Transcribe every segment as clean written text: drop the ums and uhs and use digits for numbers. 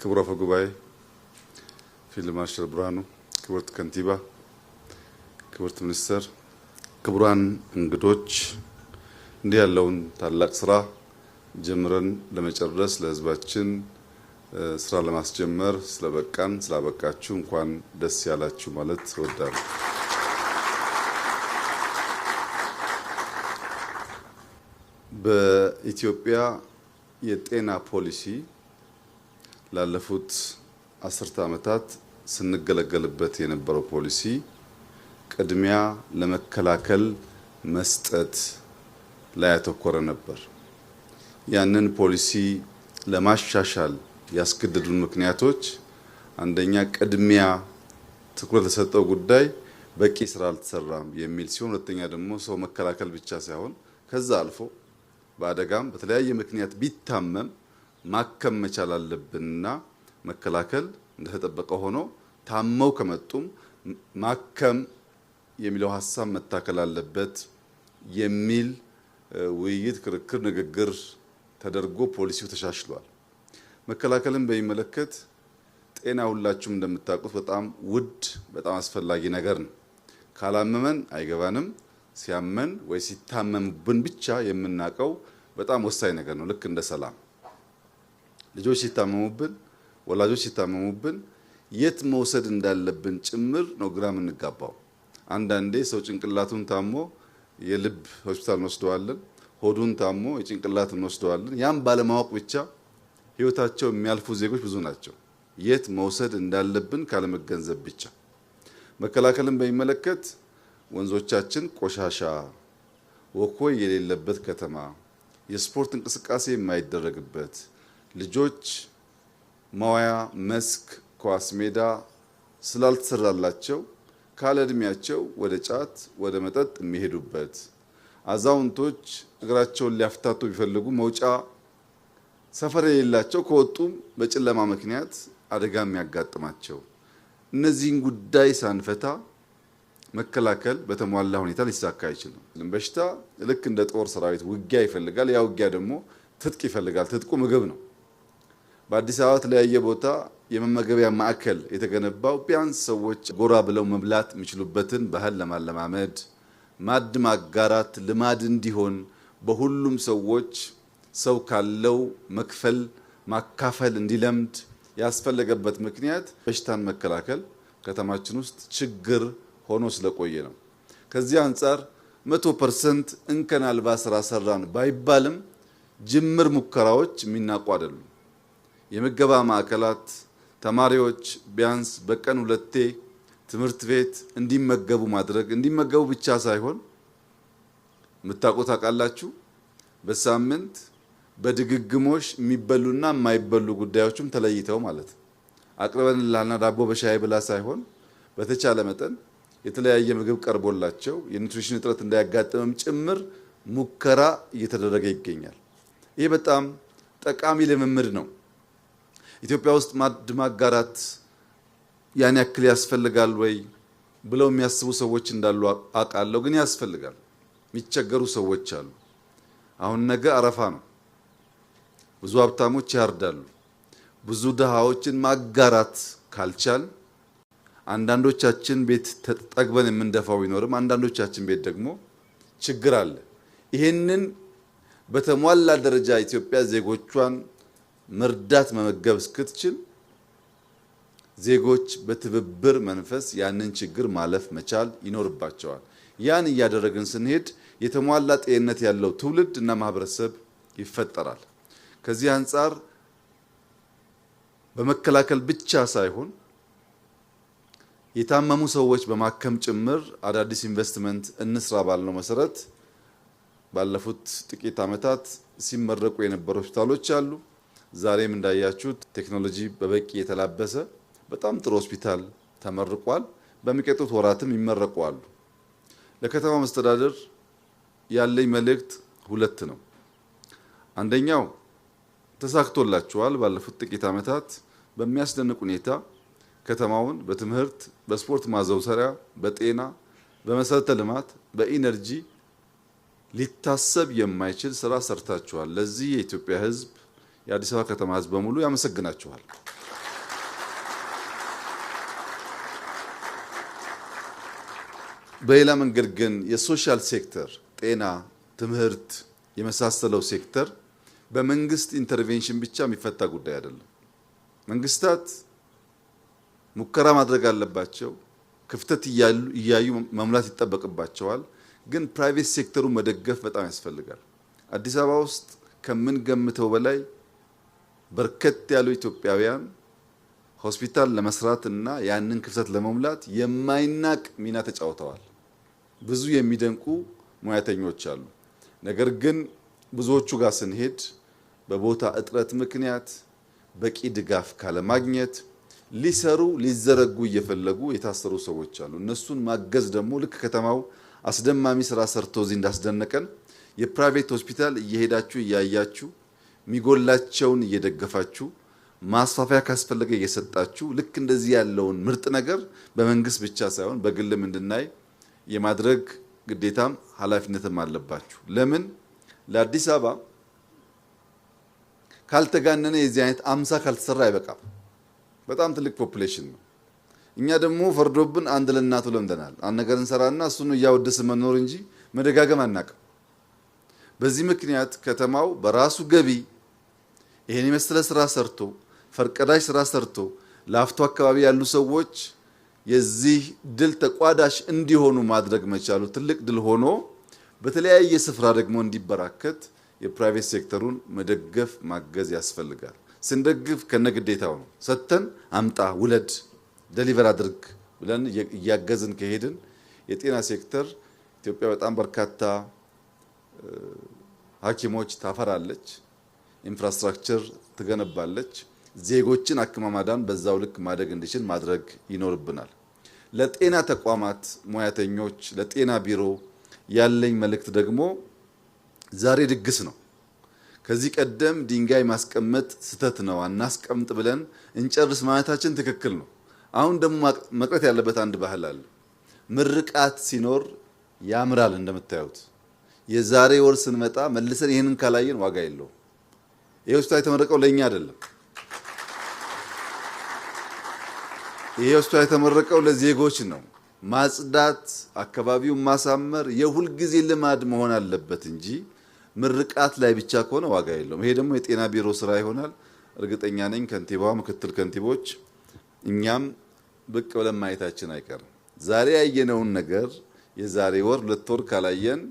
ክቡር አፈ ጉባኤ ፊልድ ማርሻል ብርሃኑ፣ ክቡርት ከንቲባ፣ ክቡርት ሚኒስትር፣ ክቡራን እንግዶች፣ እንዲህ ያለውን ታላቅ ስራ ጀምረን ለመጨረስ ለህዝባችን ስራ ለማስጀመር ስለበቃን ስላበቃችሁ እንኳን ደስ ያላችሁ ማለት እወዳለሁ። በኢትዮጵያ የጤና ፖሊሲ ላለፉት 10 ዓመታት ስንገለገልበት የነበረው ፖሊሲ ቅድሚያ ለመከላከል መስጠት ላይ ያተኮረ ነበር። ያንን ፖሊሲ ለማሻሻል ያስገደዱን ምክንያቶች አንደኛ ቅድሚያ ትኩረት ለሰጠው ጉዳይ በቂ ስራ አልተሰራም የሚል ሲሆን፣ ሁለተኛ ደግሞ ሰው መከላከል ብቻ ሳይሆን ከዛ አልፎ በአደጋም በተለያየ ምክንያት ቢታመም ማከም መቻል አለብንና መከላከል እንደተጠበቀ ሆኖ ታመው ከመጡም ማከም የሚለው ሐሳብ መታከል አለበት የሚል ውይይት፣ ክርክር፣ ንግግር ተደርጎ ፖሊሲው ተሻሽሏል። መከላከልን በሚመለከት ጤና ሁላችሁም እንደምታውቁት በጣም ውድ፣ በጣም አስፈላጊ ነገር ነው። ካላመመን አይገባንም። ሲያመን ወይ ሲታመምብን ብቻ የምናውቀው በጣም ወሳኝ ነገር ነው። ልክ እንደ ሰላም ልጆች ሲታመሙብን፣ ወላጆች ሲታመሙብን የት መውሰድ እንዳለብን ጭምር ነው ግራ የምንጋባው። አንዳንዴ ሰው ጭንቅላቱን ታሞ የልብ ሆስፒታል እንወስደዋለን፣ ሆዱን ታሞ የጭንቅላት እንወስደዋለን። ያም ባለማወቅ ብቻ ህይወታቸው የሚያልፉ ዜጎች ብዙ ናቸው። የት መውሰድ እንዳለብን ካለመገንዘብ ብቻ። መከላከልን በሚመለከት ወንዞቻችን ቆሻሻ ወኮይ የሌለበት ከተማ፣ የስፖርት እንቅስቃሴ የማይደረግበት፣ ልጆች መዋያ መስክ፣ ኳስ ሜዳ ስላልተሰራላቸው ካለ እድሜያቸው ወደ ጫት ወደ መጠጥ የሚሄዱበት፣ አዛውንቶች እግራቸውን ሊያፍታቱ ቢፈልጉ መውጫ ሰፈር የሌላቸው ከወጡም በጨለማ ምክንያት አደጋ የሚያጋጥማቸው፣ እነዚህን ጉዳይ ሳንፈታ መከላከል በተሟላ ሁኔታ ሊሳካ አይችልም። በሽታ ልክ እንደ ጦር ሰራዊት ውጊያ ይፈልጋል። ያ ውጊያ ደግሞ ትጥቅ ይፈልጋል። ትጥቁ ምግብ ነው። በአዲስ አበባ የተለያየ ቦታ የመመገቢያ ማዕከል የተገነባው ቢያንስ ሰዎች ጎራ ብለው መብላት የሚችሉበትን ባህል ለማለማመድ፣ ማዕድ ማጋራት ልማድ እንዲሆን፣ በሁሉም ሰዎች ሰው ካለው መክፈል ማካፈል እንዲለምድ ያስፈለገበት ምክንያት በሽታን መከላከል ከተማችን ውስጥ ችግር ሆኖ ስለቆየ ነው። ከዚህ አንጻር 100% እንከን አልባ ስራ ሰራን ባይባልም ጅምር ሙከራዎች የሚናቁ አይደሉም። የምገባ ማዕከላት ተማሪዎች ቢያንስ በቀን 2ቴ ትምህርት ቤት እንዲመገቡ ማድረግ፣ እንዲመገቡ ብቻ ሳይሆን የምታውቁት አቃላችሁ በሳምንት በድግግሞሽ የሚበሉና የማይበሉ ጉዳዮችም ተለይተው ማለት አቅርበንላልና ዳቦ በሻይ ብላ ሳይሆን በተቻለ መጠን የተለያየ ምግብ ቀርቦላቸው የኒውትሪሽን እጥረት እንዳያጋጥምም ጭምር ሙከራ እየተደረገ ይገኛል። ይህ በጣም ጠቃሚ ልምምድ ነው። ኢትዮጵያ ውስጥ ማዕድ ማጋራት ያን ያክል ያስፈልጋል ወይ ብለው የሚያስቡ ሰዎች እንዳሉ አውቃለሁ። ግን ያስፈልጋል። የሚቸገሩ ሰዎች አሉ። አሁን ነገ አረፋ ነው። ብዙ ሀብታሞች ያርዳሉ። ብዙ ድሃዎችን ማጋራት ካልቻል አንዳንዶቻችን ቤት ተጠግበን የምንደፋው ቢኖርም አንዳንዶቻችን ቤት ደግሞ ችግር አለ። ይሄንን በተሟላ ደረጃ ኢትዮጵያ ዜጎቿን መርዳት መመገብ እስክትችል ዜጎች በትብብር መንፈስ ያንን ችግር ማለፍ መቻል ይኖርባቸዋል። ያን እያደረግን ስንሄድ የተሟላ ጤንነት ያለው ትውልድ እና ማህበረሰብ ይፈጠራል። ከዚህ አንጻር በመከላከል ብቻ ሳይሆን የታመሙ ሰዎች በማከም ጭምር አዳዲስ ኢንቨስትመንት እንስራ ባልነው መሰረት ባለፉት ጥቂት ዓመታት ሲመረቁ የነበሩ ሆስፒታሎች አሉ። ዛሬም እንዳያችሁት ቴክኖሎጂ በበቂ የተላበሰ በጣም ጥሩ ሆስፒታል ተመርቋል። በሚቀጥሉት ወራትም ይመረቁ አሉ። ለከተማ መስተዳደር ያለኝ መልእክት 2 ነው። አንደኛው ተሳክቶላችኋል። ባለፉት ጥቂት ዓመታት በሚያስደንቅ ሁኔታ ከተማውን በትምህርት፣ በስፖርት ማዘውተሪያ፣ በጤና፣ በመሰረተ ልማት፣ በኢነርጂ ሊታሰብ የማይችል ስራ ሰርታችኋል። ለዚህ የኢትዮጵያ ሕዝብ የአዲስ አበባ ከተማ ሕዝብ በሙሉ ያመሰግናችኋል። በሌላ መንገድ ግን የሶሻል ሴክተር ጤና፣ ትምህርት የመሳሰለው ሴክተር በመንግስት ኢንተርቬንሽን ብቻ የሚፈታ ጉዳይ አይደለም። መንግስታት ሙከራ ማድረግ አለባቸው። ክፍተት እያዩ መሙላት ይጠበቅባቸዋል። ግን ፕራይቬት ሴክተሩን መደገፍ በጣም ያስፈልጋል። አዲስ አበባ ውስጥ ከምንገምተው በላይ በርከት ያሉ ኢትዮጵያውያን ሆስፒታል ለመስራት እና ያንን ክፍተት ለመሙላት የማይናቅ ሚና ተጫውተዋል። ብዙ የሚደንቁ ሙያተኞች አሉ። ነገር ግን ብዙዎቹ ጋር ስንሄድ በቦታ እጥረት ምክንያት በቂ ድጋፍ ካለማግኘት ሊሰሩ ሊዘረጉ እየፈለጉ የታሰሩ ሰዎች አሉ። እነሱን ማገዝ ደግሞ ልክ ከተማው አስደማሚ ስራ ሰርቶ እዚህ እንዳስደነቀን የፕራይቬት ሆስፒታል እየሄዳችሁ እያያችሁ ሚጎላቸውን እየደገፋችሁ ማስፋፊያ ካስፈለገ እየሰጣችሁ ልክ እንደዚህ ያለውን ምርጥ ነገር በመንግስት ብቻ ሳይሆን በግልም እንድናይ የማድረግ ግዴታም ኃላፊነትም አለባችሁ። ለምን ለአዲስ አበባ ካልተጋነነ የዚህ አይነት 50 ካልተሰራ አይበቃም። በጣም ትልቅ ፖፑሌሽን ነው። እኛ ደግሞ ፈርዶብን አንድ ለእናቱ ለምደናል። አንድ ነገር እንሰራና እሱን እያወደስን መኖር እንጂ መደጋገም አናውቅም። በዚህ ምክንያት ከተማው በራሱ ገቢ ይሄን የመሰለ ስራ ሰርቶ ፈርቀዳሽ ስራ ሰርቶ ላፍቶ አካባቢ ያሉ ሰዎች የዚህ ድል ተቋዳሽ እንዲሆኑ ማድረግ መቻሉ ትልቅ ድል ሆኖ በተለያየ ስፍራ ደግሞ እንዲበራከት የፕራይቬት ሴክተሩን መደገፍ ማገዝ ያስፈልጋል። ስንደግፍ ከነግዴታው ነው። ሰተን አምጣ፣ ውለድ፣ ዴሊቨር አድርግ ብለን እያገዝን ከሄድን የጤና ሴክተር ኢትዮጵያ በጣም በርካታ ሐኪሞች ታፈራለች፣ ኢንፍራስትራክቸር ትገነባለች። ዜጎችን አክማ ማዳን በዛው ልክ ማደግ እንዲችል ማድረግ ይኖርብናል። ለጤና ተቋማት ሙያተኞች፣ ለጤና ቢሮ ያለኝ መልእክት ደግሞ ዛሬ ድግስ ነው። ከዚህ ቀደም ድንጋይ ማስቀመጥ ስተት ነው፣ አናስቀምጥ ብለን እንጨርስ ማለታችን ትክክል ነው። አሁን ደግሞ መቅረት ያለበት አንድ ባህል አለ። ምርቃት ሲኖር ያምራል። እንደምታዩት የዛሬ ወር ስንመጣ መልሰን ይሄንን ካላየን ዋጋ የለው። ይሄ ሆስፒታል የተመረቀው ለኛ አይደለም። ይሄ ሆስፒታል የተመረቀው ለዜጎች ነው። ማጽዳት፣ አካባቢውን ማሳመር የሁል ጊዜ ልማድ መሆን አለበት እንጂ ምርቃት ላይ ብቻ ከሆነ ዋጋ የለውም። ይሄ ደግሞ የጤና ቢሮ ስራ ይሆናል። እርግጠኛ ነኝ ከንቲባዋ፣ ምክትል ከንቲቦች እኛም ብቅ ብለን ማየታችን አይቀርም። ዛሬ ያየነውን ነገር የዛሬ ወር 2 ወር ካላየን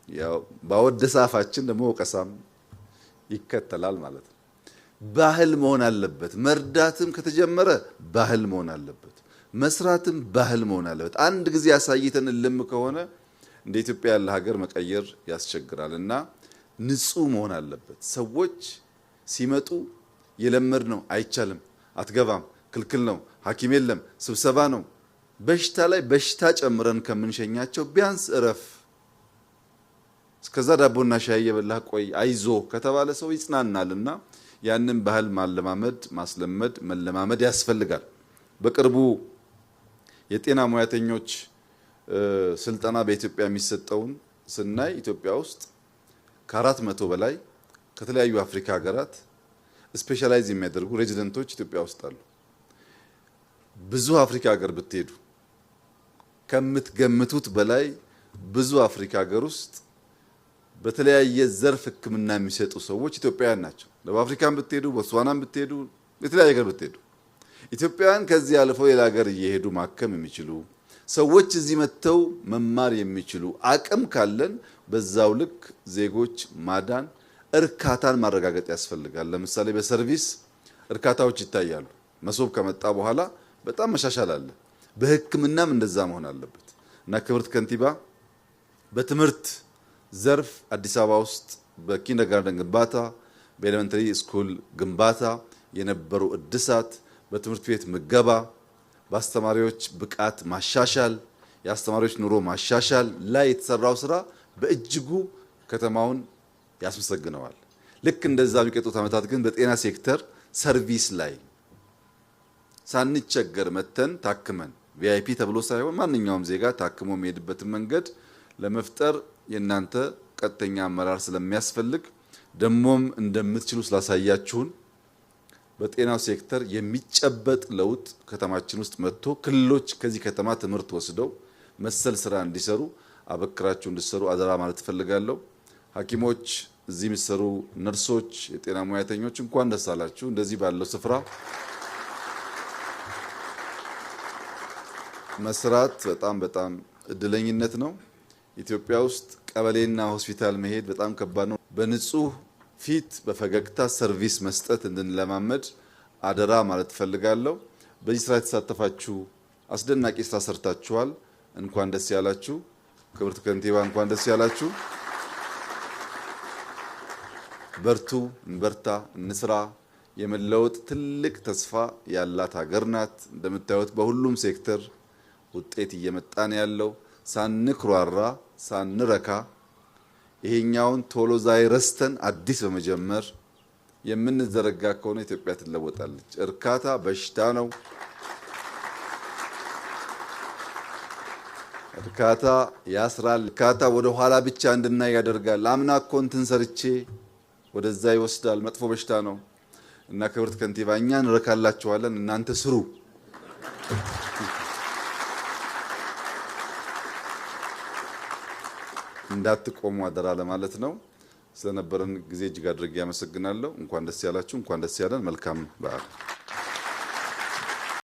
ያው ባወደሰ አፋችን ደግሞ ወቀሳም ይከተላል ማለት ነው። ባህል መሆን አለበት። መርዳትም ከተጀመረ ባህል መሆን አለበት። መስራትም ባህል መሆን አለበት። አንድ ጊዜ ያሳይተን ልም ከሆነ እንደ ኢትዮጵያ ያለ ሀገር መቀየር ያስቸግራልና ንጹህ መሆን አለበት። ሰዎች ሲመጡ የለመድ ነው አይቻልም፣ አትገባም፣ ክልክል ነው፣ ሐኪም የለም፣ ስብሰባ ነው፣ በሽታ ላይ በሽታ ጨምረን ከምንሸኛቸው ቢያንስ እረፍ፣ እስከዛ ዳቦና ሻይ የበላህ ቆይ፣ አይዞ ከተባለ ሰው ይጽናናልና ያንን ባህል ማለማመድ፣ ማስለመድ፣ መለማመድ ያስፈልጋል። በቅርቡ የጤና ሙያተኞች ስልጠና በኢትዮጵያ የሚሰጠውን ስናይ ኢትዮጵያ ውስጥ ከ400 በላይ ከተለያዩ አፍሪካ ሀገራት ስፔሻላይዝ የሚያደርጉ ሬዚደንቶች ኢትዮጵያ ውስጥ አሉ። ብዙ አፍሪካ ሀገር ብትሄዱ ከምትገምቱት በላይ ብዙ አፍሪካ ሀገር ውስጥ በተለያየ ዘርፍ ሕክምና የሚሰጡ ሰዎች ኢትዮጵያውያን ናቸው። ደቡብ አፍሪካን ብትሄዱ፣ ቦትስዋናን ብትሄዱ፣ የተለያየ ሀገር ብትሄዱ ኢትዮጵያውያን ከዚህ አልፈው ሌላ ሀገር እየሄዱ ማከም የሚችሉ ሰዎች እዚህ መጥተው መማር የሚችሉ አቅም ካለን በዛው ልክ ዜጎች ማዳን፣ እርካታን ማረጋገጥ ያስፈልጋል። ለምሳሌ በሰርቪስ እርካታዎች ይታያሉ። መሶብ ከመጣ በኋላ በጣም መሻሻል አለ። በሕክምናም እንደዛ መሆን አለበት እና ክብርት ከንቲባ በትምህርት ዘርፍ አዲስ አበባ ውስጥ በኪንደርጋርተን ግንባታ፣ በኤሌመንተሪ ስኩል ግንባታ የነበሩ እድሳት፣ በትምህርት ቤት ምገባ፣ በአስተማሪዎች ብቃት ማሻሻል፣ የአስተማሪዎች ኑሮ ማሻሻል ላይ የተሰራው ስራ በእጅጉ ከተማውን ያስመሰግነዋል። ልክ እንደዛ የሚቀጥሉት ዓመታት ግን በጤና ሴክተር ሰርቪስ ላይ ሳንቸገር መተን ታክመን ቪአይፒ ተብሎ ሳይሆን ማንኛውም ዜጋ ታክሞ የሚሄድበትን መንገድ ለመፍጠር የእናንተ ቀጥተኛ አመራር ስለሚያስፈልግ ደሞም እንደምትችሉ ስላሳያችሁን በጤናው ሴክተር የሚጨበጥ ለውጥ ከተማችን ውስጥ መጥቶ ክልሎች ከዚህ ከተማ ትምህርት ወስደው መሰል ስራ እንዲሰሩ አበክራችሁ እንዲሰሩ አደራ ማለት እፈልጋለሁ። ሐኪሞች፣ እዚህ የሚሰሩ ነርሶች፣ የጤና ሙያተኞች እንኳን ደስ አላችሁ። እንደዚህ ባለው ስፍራ መስራት በጣም እድለኝነት ነው። ኢትዮጵያ ውስጥ ቀበሌና ሆስፒታል መሄድ በጣም ከባድ ነው። በንጹህ ፊት በፈገግታ ሰርቪስ መስጠት እንድንለማመድ አደራ ማለት እፈልጋለሁ። በዚህ ስራ የተሳተፋችሁ አስደናቂ ስራ ሰርታችኋል። እንኳን ደስ ያላችሁ። ክብርት ከንቲባ እንኳን ደስ ያላችሁ። በርቱ፣ እንበርታ፣ እንስራ። የመለወጥ ትልቅ ተስፋ ያላት ሀገር ናት። እንደምታዩት በሁሉም ሴክተር ውጤት እየመጣ ነው ያለው። ሳንኩራራ ሳንረካ ይሄኛውን ቶሎ ዛይ ረስተን አዲስ በመጀመር የምንዘረጋ ከሆነ ኢትዮጵያ ትለወጣለች። እርካታ በሽታ ነው። እርካታ ያስራል። እርካታ ወደ ኋላ ብቻ እንድናይ ያደርጋል። አምና እኮ እንትን ሰርቼ ወደዛ ይወስዳል። መጥፎ በሽታ ነው እና ክብርት ከንቲባ እኛ እንረካላችኋለን፣ እናንተ ስሩ። እንዳትቆሙ አደራ ለማለት ነው። ስለነበረን ጊዜ እጅግ አድርጌ ያመሰግናለሁ። እንኳን ደስ ያላችሁ፣ እንኳን ደስ ያለን። መልካም በዓል።